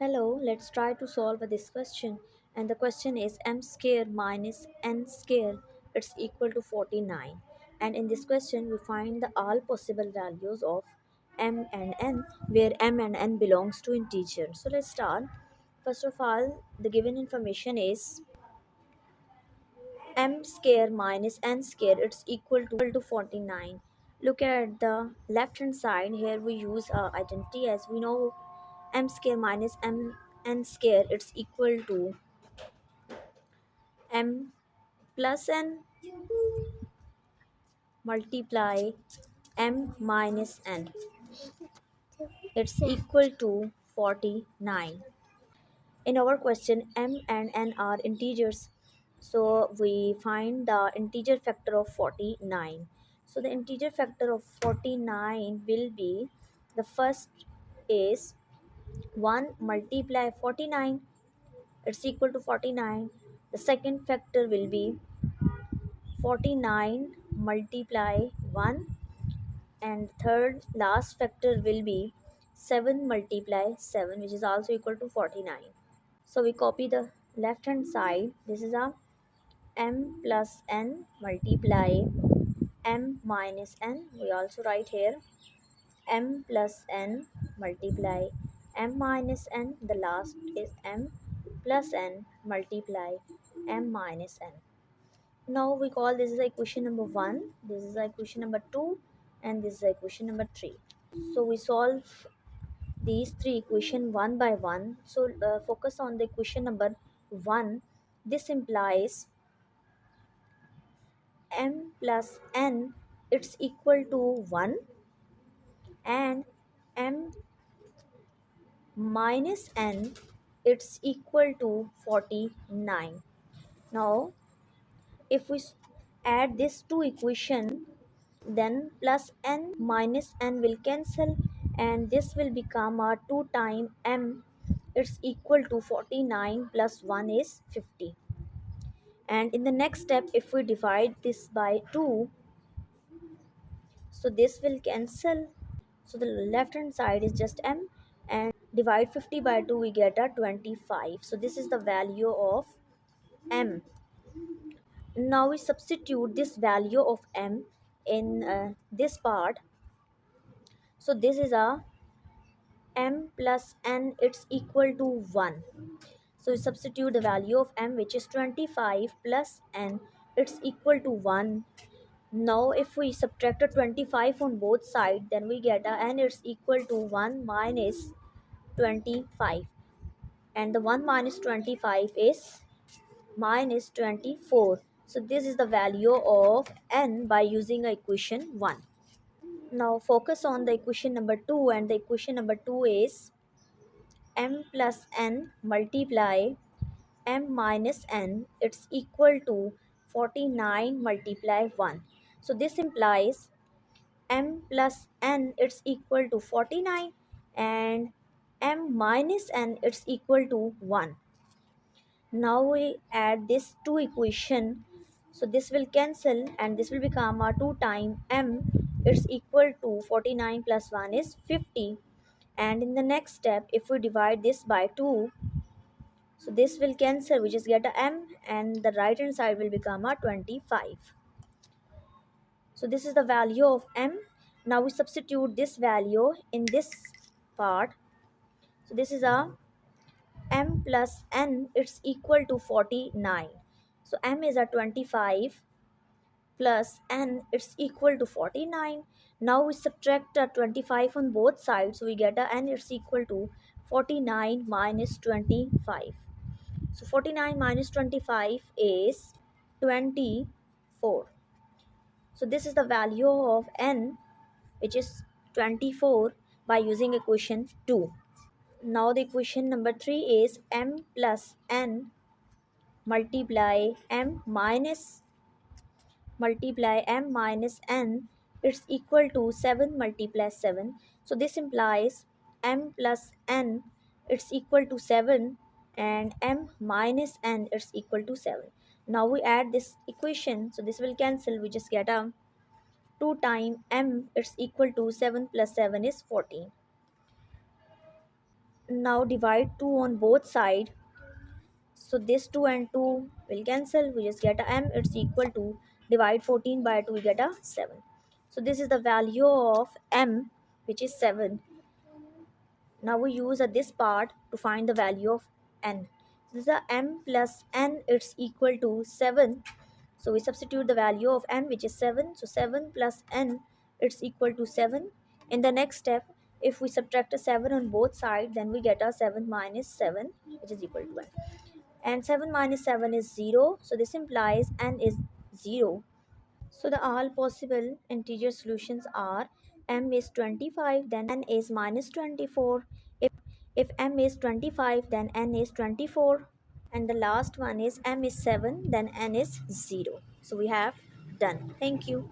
Hello, let's try to solve this question. And the question is m square minus n square, it's equal to 49. And in this question, we find the all possible values of m and n, where m and n belongs to integer. So let's start. First of all, the given information is m square minus n square, it's equal to 49. Look at the left hand side. Here we use identity, as we know m square minus n square, it's equal to m plus n multiply m minus n, it's equal to 49. In our question, m and n are integers, so we find the integer factor of 49. So the integer factor of 49 will be, the first is 1 multiply 49, it's equal to 49. The second factor will be 49 multiply 1, and third last factor will be 7 multiply 7, which is also equal to 49. So we copy the left hand side. This is a m plus n multiply m minus n. We also write here m plus n multiply m minus n. The last is m plus n multiply m minus n. Now we call this is equation number 1, this is equation number 2, and this is equation number 3. So we solve these three equation one by one. So focus on the equation number 1. This implies m plus n, it's equal to 1, and m minus n, it's equal to 49. Now if we add these two equation, then plus n minus n will cancel, and this will become a 2 time m, it's equal to 49 plus 1 is 50. And in the next step, if we divide this by 2, so this will cancel, so the left hand side is just m, and divide 50 by 2, we get a 25. So this is the value of m. Now we substitute this value of m in this part. So this is a m plus n, it's equal to 1. So we substitute the value of m, which is 25, plus n, it's equal to 1. Now if we subtract a 25 on both sides, then we get a n, it's equal to 1 minus 25, and the 1 minus 25 is minus 24. So this is the value of n by using equation 1. Now focus on the equation number 2, and the equation number 2 is m plus n multiply m minus n, it's equal to 49 multiply 1. So this implies m plus n, it's equal to 49, and m minus n, it's equal to 1. Now we add this two equation, so this will cancel, and this will become a 2 time m, it's equal to 49 plus 1 is 50. And in the next step, if we divide this by 2, so this will cancel, we just get a m, and the right hand side will become a 25. So this is the value of m. Now we substitute this value in this part. So this is a m plus n, it's equal to 49. So m is a 25 plus n, it's equal to 49. Now we subtract a 25 on both sides, so we get a n, it's equal to 49 minus 25. So 49 minus 25 is 24. So this is the value of n, which is 24, by using equation 2. Now the equation number 3 is m plus n multiply m minus n, it's equal to 7 multiply 7. So this implies m plus n, it's equal to 7, and m minus n, it's equal to 7. Now we add this equation, so this will cancel, we just get a 2 time m, it's equal to 7 plus 7 is 14. Now divide 2 on both sides. So this 2 and 2 will cancel. We just get a m. It's equal to, divide 14 by 2, we get a 7. So this is the value of m, which is 7. Now we use this part to find the value of n. This is a m plus n, it's equal to 7. So we substitute the value of n, which is 7. So 7 plus n, it's equal to 7. In the next step, if we subtract a 7 on both sides, then we get a 7 minus 7, which is equal to 1. And 7 minus 7 is 0. So this implies n is 0. So the all possible integer solutions are m is 25, then n is minus 24. If m is 25, then n is 24. And the last one is m is 7, then n is 0. So we have done. Thank you.